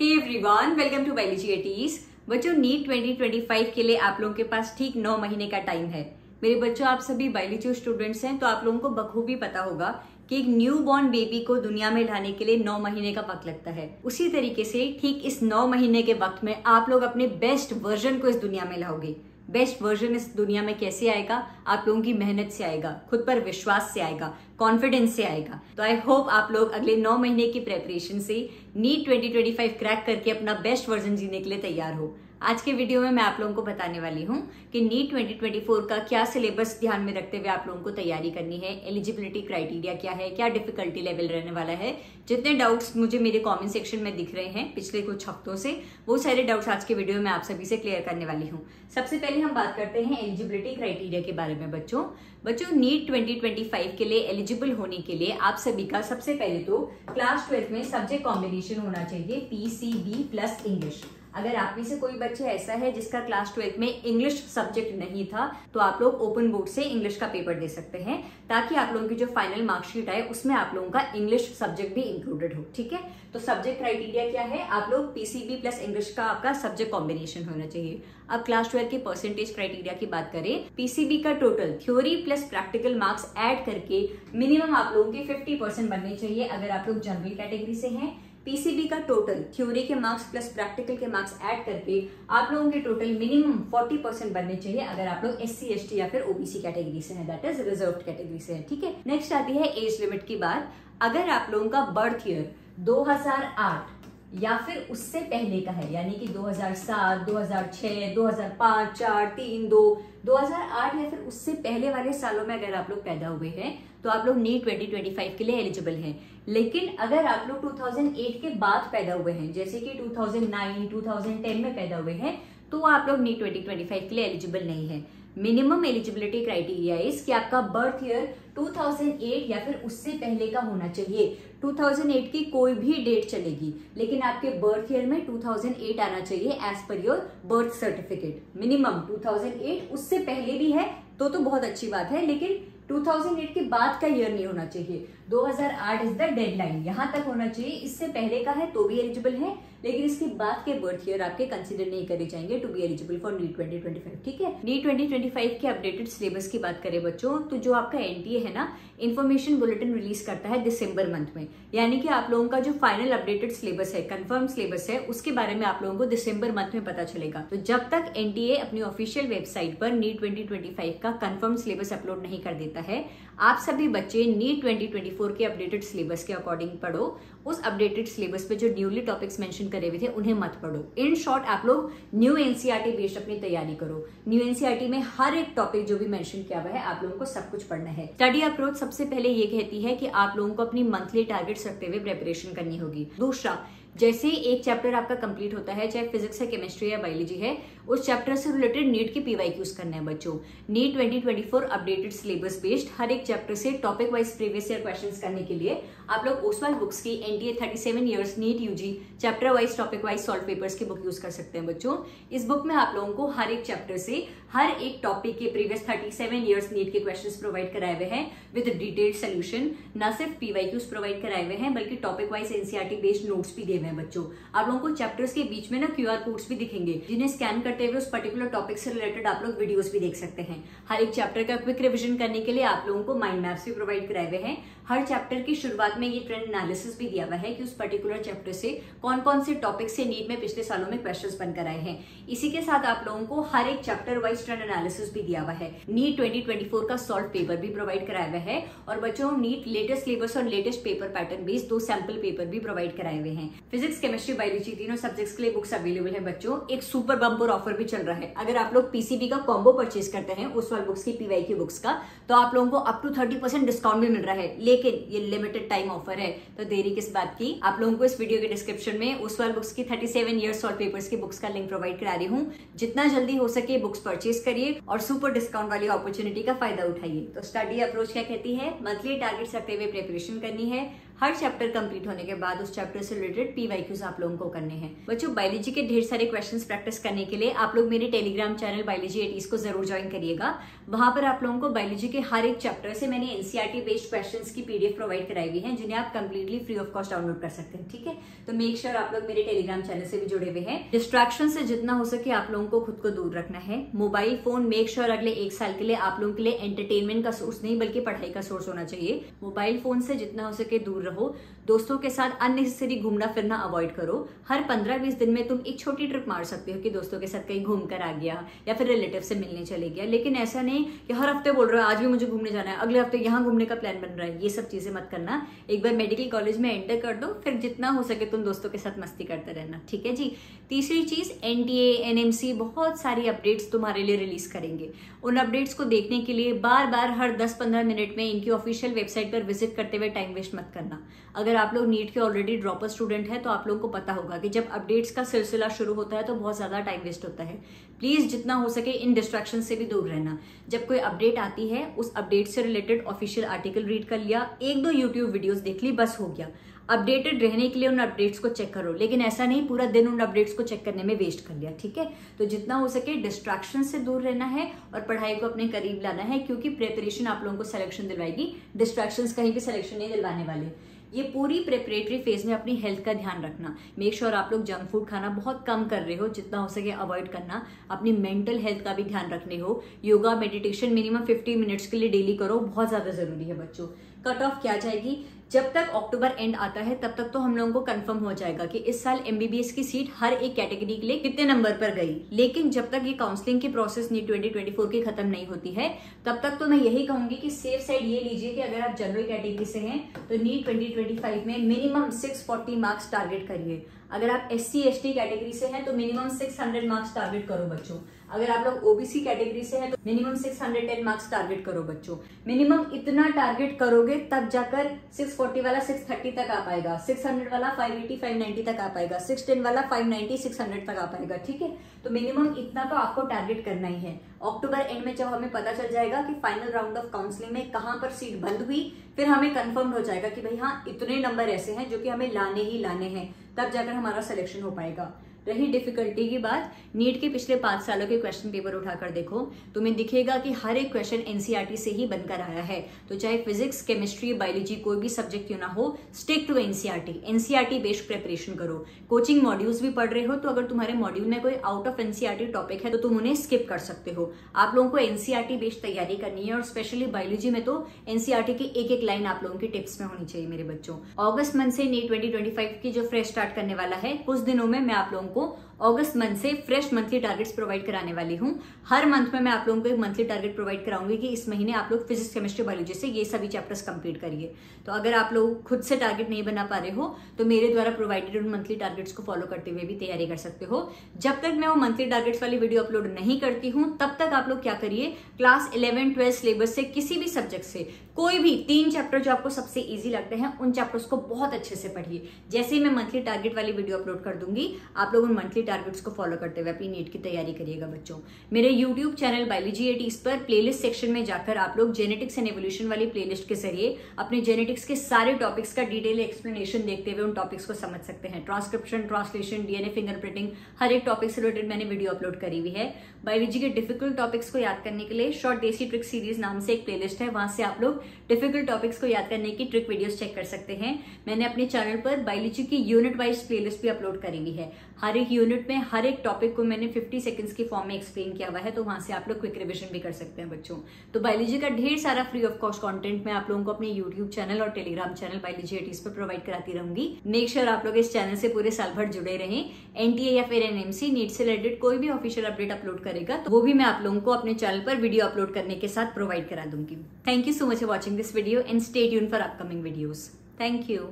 Hey everyone, welcome to biology eighties. बच्चों, NEET 2025 के लिए आप लोगों के पास ठीक 9 महीने का टाइम है। मेरे बच्चों, आप सभी बायोलॉजी स्टूडेंट्स हैं, तो आप लोगों को बखूबी पता होगा कि एक न्यू बॉर्न बेबी को दुनिया में लाने के लिए 9 महीने का वक्त लगता है। उसी तरीके से ठीक इस 9 महीने के वक्त में आप लोग अपने बेस्ट वर्जन को इस दुनिया में लाओगे। बेस्ट वर्जन इस दुनिया में कैसे आएगा? आप लोगों की मेहनत से आएगा, खुद पर विश्वास से आएगा, कॉन्फिडेंस से आएगा। तो आई होप आप लोग अगले 9 महीने की प्रेपरेशन से नीट 2025 क्रैक करके अपना बेस्ट वर्जन जीने के लिए तैयार हो। आज के वीडियो में मैं आप लोगों को बताने वाली हूँ कि नीट 2024 का क्या सिलेबस ध्यान में रखते हुए आप लोगों को तैयारी करनी है, एलिजिबिलिटी क्राइटेरिया क्या है, क्या डिफिकल्टी लेवल रहने वाला है। जितने डाउट्स मुझे मेरे कमेंट सेक्शन में दिख रहे हैं पिछले कुछ हफ्तों से, वो सारे डाउट्स आज के वीडियो में आप सभी से क्लियर करने वाली हूँ। सबसे पहले हम बात करते हैं एलिजिबिलिटी क्राइटेरिया के बारे में। बच्चों नीट 2025 के लिए एलिजिबल होने के लिए आप सभी का सबसे पहले तो क्लास 12 में सब्जेक्ट कॉम्बिनेशन होना चाहिए PCB प्लस इंग्लिश। अगर आप में से कोई बच्चा ऐसा है जिसका क्लास 12 में इंग्लिश सब्जेक्ट नहीं था, तो आप लोग ओपन बोर्ड से इंग्लिश का पेपर दे सकते हैं, ताकि आप लोगों की जो फाइनल मार्कशीट आए उसमें आप लोगों का इंग्लिश सब्जेक्ट भी इंक्लूडेड हो। ठीक है, तो सब्जेक्ट क्राइटेरिया क्या है? आप लोग PCB प्लस इंग्लिश का आपका सब्जेक्ट कॉम्बिनेशन होना चाहिए। अब क्लास 12 के परसेंटेज क्राइटेरिया की बात करें, PCB का total theory plus practical marks add करके मिनिमम आप लोगों के 50% बनने चाहिए अगर आप लोग जनरल कैटेगरी से हैं। PCB का टोटल थ्योरी के मार्क्स प्लस प्रैक्टिकल के मार्क्स ऐड करके आप लोगों के टोटल मिनिमम 40% बनने चाहिए अगर आप लोग SC ST या फिर OBC कैटेगरी से हैं, दैट इज रिजर्व्ड कैटेगरी से है। ठीक है, नेक्स्ट आती है एज लिमिट की बात। अगर आप लोगों का बर्थ ईयर 2008 या फिर उससे पहले का है, यानी कि 2007, 2006, 2005, 4, 3, 2, 2008 या फिर उससे पहले वाले सालों में अगर आप लोग पैदा हुए हैं, तो आप लोग नीट 2025 के लिए एलिजिबल हैं। लेकिन अगर आप लोग 2008 के बाद पैदा हुए हैं, जैसे कि 2009, 2010 में पैदा हुए हैं, तो आप लोग नीट 2025 के लिए एलिजिबल नहीं है। मिनिमम एलिजिबिलिटी क्राइटेरिया इज कि आपका बर्थ ईयर 2008 या फिर उससे पहले का होना चाहिए। 2008 की कोई भी डेट चलेगी, लेकिन आपके बर्थ ईयर में 2008 आना चाहिए as per your birth certificate. Minimum 2008, उससे पहले भी है तो बहुत अच्छी बात है, लेकिन 2008 के बाद का ईयर नहीं होना चाहिए। 2008 इज द डेडलाइन, यहां तक होना चाहिए। इससे पहले का है तो भी एलिजिबल है, लेकिन इसके बाद के बर्थ ईयर आपके कंसीडर नहीं करे जाएंगे to be eligible for NEET 2025। ठीक है, नीट 2025 के अपडेटेड सिलेबस की बात करें बच्चों, तो जो आपका NTA है ना, इन्फॉर्मेशन बुलेटिन रिलीज करता है दिसंबर मंथ में, यानी कि आप लोगों का जो फाइनल अपडेटेड सिलेबस है, कंफर्म सिलेबस है, उसके बारे में आप लोगों को दिसंबर मंथ में पता चलेगा। तो जब तक NTA अपनी ऑफिशियल वेबसाइट पर नीट 2025 का कंफर्म सिलेबस अपलोड नहीं कर देता है, आप सभी बच्चे नीट 2024 के अपडेटेड सिलेबस के अकॉर्डिंग पढ़ो। उस अपडेटेड सिलेबस पे जो न्यूली टॉपिक्स मेंशन करे हुए थे उन्हें मत पढ़ो। इन शॉर्ट, आप लोग न्यू NCERT बेस्ड अपनी तैयारी करो। न्यू NCERT में हर एक टॉपिक जो भी मेंशन किया हुआ है, आप लोगों को सब कुछ पढ़ना है। स्टडी अप्रोच सबसे पहले ये कहती है कि आप लोगों को अपनी मंथली टारगेट्स रखते हुए प्रिपरेशन करनी होगी। दूसरा, जैसे एक चैप्टर आपका कंप्लीट होता है, चाहे फिजिक्स है, केमिस्ट्री या बायोलॉजी है, उस चैप्टर से रिलेटेड नीट के PYQs करने हैं बच्चों। नीट 2024 अपडेटेड सिलेबस बेस्ड हर एक चैप्टर से topic wise previous year questions करने के लिए आप लोग ओसवाल बुक्स की NTA 37 years NEET UG chapter wise topic wise solved papers की बुक यूज कर सकते हैं बच्चों। इस बुक में आप लोगों को हर एक चैप्टर से हर एक टॉपिक के प्रीवियस 37 इयर्स नीट के क्वेश्चंस प्रोवाइड कराए हुए हैं विद डिटेल्ड सोल्यूशन। न सिर्फ PYQs प्रोवाइड कराए हुए हैं, बल्कि topic wise NCERT based notes भी दिए हुए हैं बच्चों। आप लोगों को चैप्टर्स के बीच में ना QR कोड्स भी दिखेंगे, जिन्हें स्कैन करते हुए उस पर्टिकुलर टॉपिक से रिलेटेड आप लोग वीडियोस भी देख सकते हैं। हर एक चैप्टर का क्विक रिवीजन करने के लिए आप लोगों को माइंड मैप्स भी प्रोवाइड कराए हुए हैं। हर चैप्टर की शुरुआत में ये ट्रेंड एनालिसिस भी दिया हुआ है कि उस पर्टिकुलर चैप्टर से कौन कौन से टॉपिक से नीट में पिछले सालों में क्वेश्चंस बनकर आए हैं। इसी के साथ आप लोगों को हर एक चैप्टर वाइज ट्रेंड एनालिसिस भी दिया हुआ है। नीट 2024 का सॉल्व पेपर भी प्रोवाइड कराया हुआ है, और बच्चों नीट लेटेस्ट सिलेबस और latest paper pattern based 2 sample paper भी प्रोवाइड कराए हुए हैं। फिजिक्स, केमिस्ट्री, बायोलॉजी तीनों सब्जेक्ट्स के लिए बुक्स अवेलेबल है बच्चों। एक सुपर बम्पर ऑफर भी चल रहा है। अगर आप लोग PCB का कॉम्बो परचेज करते हैं ओसवाल बुक्स की PYQ बुक्स का, तो आप लोगों को अप टू 30% डिस्काउंट भी मिल रहा है, लेकिन ये लिमिटेड टाइम ऑफर है, तो देरी किस बात की। आप लोगों को इस वीडियो के डिस्क्रिप्शन में ओसवाल बुक्स की 37 इयर्स सॉल्व पेपर्स की बुक्स का लिंक प्रोवाइड करा रही हूँ। जितना जल्दी हो सके बुक्स परचेज करिए और सुपर डिस्काउंट वाली अपॉर्चुनिटी का फायदा उठाइए। तो स्टडी अप्रोच क्या कहती है? मंथली टारगेट्स रखते हुए प्रिपरेशन करनी है, हर चैप्टर कंप्लीट होने के बाद उस चैप्टर से रिलेटेड PYQs आप लोगों को करने हैं। बच्चों, बायोलॉजी के ढेर सारे क्वेश्चंस प्रैक्टिस करने के लिए आप लोग मेरे टेलीग्राम चैनल बायोलॉजी 80s को जरूर ज्वाइन करिएगा। वहां पर आप लोगों को बायोलॉजी के हर एक चैप्टर से मैंने NCERT बेस्ड क्वेश्चंस की PDF प्रोवाइड कराई हुई है, जिन्हें आप completely free of cost download कर सकते हैं। ठीक है, तो मेक श्योर आप लोग मेरे टेलीग्राम चैनल से भी जुड़े हुए हैं। डिस्ट्रैक्शन से जितना हो सके आप लोगों को खुद को दूर रखना है। मोबाइल फोन मेक श्योर अगले 1 साल के लिए आप लोगों के लिए एंटरटेनमेंट का सोर्स नहीं बल्कि पढ़ाई का सोर्स होना चाहिए। मोबाइल फोन से जितना हो सके दूर रहो। दोस्तों के साथ अननेसेसरी घूमना फिरना अवॉइड करो। हर 15-20 दिन में तुम एक छोटी ट्रिप मार सकते हो कि दोस्तों के साथ कहीं घूम कर आ गया या फिर रिलेटिव से मिलने चले गया, लेकिन ऐसा नहीं कि हर हफ्ते बोल रहे हो आज भी मुझे घूमने जाना है, अगले हफ्ते यहाँ घूमने का प्लान बन रहा है। ये सब चीजें मत करना। एक बार मेडिकल कॉलेज में एंटर कर दो, फिर जितना हो सके तुम दोस्तों के साथ मस्ती करते रहना। ठीक है जी। तीसरी चीज, NTA NMC बहुत सारी अपडेट्स तुम्हारे लिए रिलीज करेंगे। उन अपडेट्स को देखने के लिए बार बार हर 10-15 मिनट में इनकी ऑफिशियल वेबसाइट पर विजिट करते हुए टाइम वेस्ट मत करना। अगर आप लोग नीट के ऑलरेडी ड्रॉपर स्टूडेंट है तो आप लोगों को पता होगा कि जब अपडेट्स का सिलसिला शुरू होता है तो बहुत ज्यादा टाइम वेस्ट होता है। प्लीज जितना हो सके इन डिस्ट्रैक्शन से भी दूर रहना। जब कोई अपडेट आती है उस अपडेट से रिलेटेड ऑफिशियल आर्टिकल रीड कर लिया, 1-2 यूट्यूब वीडियोस देख ली, बस हो गया। अपडेटेड रहने के लिए उन अपडेट्स को चेक करो, लेकिन ऐसा नहीं पूरा दिन उन अपडेट्स को चेक करने में वेस्ट कर लिया। ठीक है, तो जितना हो सके डिस्ट्रैक्शन से दूर रहना है और पढ़ाई को अपने करीब लाना है, क्योंकि प्रिपरेशन आप लोगों को सिलेक्शन दिलवाएगी, डिस्ट्रैक्शंस कहीं भी सिलेक्शन नहीं दिलवाने वाले। ये पूरी प्रिपरेटरी फेज में अपनी हेल्थ का ध्यान रखना। मेक श्योर आप लोग जंक फूड खाना बहुत कम कर रहे हो, जितना हो सके अवॉइड करना। अपनी मेंटल हेल्थ का भी ध्यान रखने हो। योगा मेडिटेशन मिनिमम 50 मिनट्स के लिए डेली करो, बहुत ज्यादा जरूरी है बच्चों। कट ऑफ क्या जाएगी, जब तक अक्टूबर एंड आता है तब तक तो हम लोगों को कंफर्म हो जाएगा कि इस साल MBBS की सीट हर एक कैटेगरी के लिए कितने नंबर पर गई। लेकिन जब तक ये काउंसलिंग की प्रोसेस नीट 2024 की खत्म नहीं होती है तब तक तो मैं यही कहूंगी कि सेफ साइड ये लीजिए कि अगर आप जनरल कैटेगरी से हैं तो नीट 2025 में मिनिमम 640 मार्क्स टारगेट करिए। अगर आप SC/ST कैटेगरी से हैं तो मिनिमम 600 मार्क्स टारगेट करो बच्चों। अगर आप लोग OBC कैटेगरी से हैं तो मिनिमम 610 मार्क्स टारगेट करो बच्चों। मिनिमम इतना टारगेट करोगे तब जाकर 640 वाला 630 तक आ पाएगा, 600 वाला 580 590 तक आ पाएगा, 610 वाला 590 600 तक आ पाएगा। ठीक है, तो मिनिमम इतना तो आपको टारगेट करना ही है। अक्टूबर एंड में जब हमें पता चल जाएगा कि फाइनल राउंड ऑफ काउंसलिंग में कहां पर सीट बंद हुई, फिर हमें कंफर्म हो जाएगा कि भाई हाँ इतने नंबर ऐसे हैं जो कि हमें लाने ही लाने हैं, तब जाकर हमारा सिलेक्शन हो पाएगा। रही डिफिकल्टी की बात, नीट के पिछले 5 सालों के क्वेश्चन पेपर उठाकर देखो, तुम्हें दिखेगा कि हर एक क्वेश्चन NCERT से ही बनकर आया है। तो चाहे फिजिक्स, केमिस्ट्री, बायोलॉजी कोई भी सब्जेक्ट क्यों ना हो, stick to NCERT based preparation करो। कोचिंग मॉड्यूल्स भी पढ़ रहे हो तो अगर तुम्हारे मॉड्यूल में कोई आउट ऑफ NCERT टॉपिक है तो तुम उन्हें स्किप कर सकते हो। आप लोगों को NCERT बेस्ड तैयारी करनी है और स्पेशली बायोलॉजी में तो NCERT की एक लाइन आप लोगों की टिप्स में होनी चाहिए मेरे बच्चों। अगस्त मंथ से नीट 2025 की जो फ्रेश स्टार्ट करने वाला है, कुछ दिनों में मैं आप लोगों को अगस्त मंथ से फ्रेश मंथली टारगेट्स प्रोवाइड कराने वाली हूँ। हर मंथ में मैं आप लोगों को एक मंथली टारगेट प्रोवाइड कराऊंगी कि इस महीने आप लोग फिजिक्स, केमिस्ट्री, बायोलॉजी से ये सभी चैप्टर्स कंप्लीट करिए। तो अगर आप लोग खुद से टारगेट नहीं बना पा रहे हो तो मेरे द्वारा प्रोवाइडेड उन मंथली टारगेट्स को फॉलो करते हुए भी तैयारी कर सकते हो। जब तक मैं वो मंथली टारगेट्स वाली वीडियो अपलोड नहीं करती हूँ तब तक आप लोग क्या करिए, क्लास 11-12 सिलेबस से किसी भी सब्जेक्ट से कोई भी 3 चैप्टर जो आपको सबसे इजी लगते हैं उन चैप्टर्स को बहुत अच्छे से पढ़िए। जैसे ही मैं मंथली टारगेट वाली वीडियो अपलोड कर दूंगी आप लोग उन मंथली टारगेट्स को फॉलो करते हुए अपनी नीट की तैयारी करिएगा बच्चों। मेरे YouTube चैनल बायोलॉजी 80s पर प्लेलिस्ट सेक्शन में जाकर आप लोग जेनेटिक्स एंड एवोल्यूशन वाली प्लेलिस्ट के जरिए अपने जेनेटिक्स के सारे टॉपिक्स का डिटेल एक्सप्लेनेशन देखते हुए उन टॉपिक्स को समझ सकते हैं। ट्रांसक्रिप्शन, ट्रांसलेशन, DNA फिंगरप्रिंटिंग, हर एक टॉपिक से रिलेटेड मैंने वीडियो अपलोड करी हुई है। बायोलॉजी के डिफिकल्ट टॉपिक्स को याद करने के लिए शॉर्ट देसी ट्रिक सीरीज नाम से एक प्लेलिस्ट है, वहां से आप लोग डिफिकल्ट टॉपिक्स को याद करने की ट्रिक वीडियोस चेक कर सकते हैं। मैंने अपने चैनल पर बायोलॉजी की यूनिट वाइज प्लेलिस्ट भी अपलोड करी हुई है। हर एक यूनिट में हर एक टॉपिक को मैंने 50 सेकंड्स की फॉर्म में एक्सप्लेन किया हुआ है, तो वहां से आप लोग क्विक रिवीजन भी कर सकते हैं बच्चों। तो बायोलॉजी का ढेर सारा फ्री ऑफ कॉस्ट कंटेंट मैं आप लोगों को अपने यूट्यूब चैनल और टेलीग्राम चैनल बायोलॉजी 80s पर प्रोवाइड कराती रहूंगी। मेक श्योर आप लोग इस चैनल से पूरे साल भर जुड़े रहें। NTA या फिर NMC नीट से रिलेटेड कोई भी ऑफिशियल अपडेट अपलोड करेगा तो वो भी मैं आप लोगों को अपने चैनल पर वीडियो अपलोड करने के साथ प्रोवाइड करा दूंगी। Thank you so much for watching this video and stay tuned for upcoming videos. Thank you.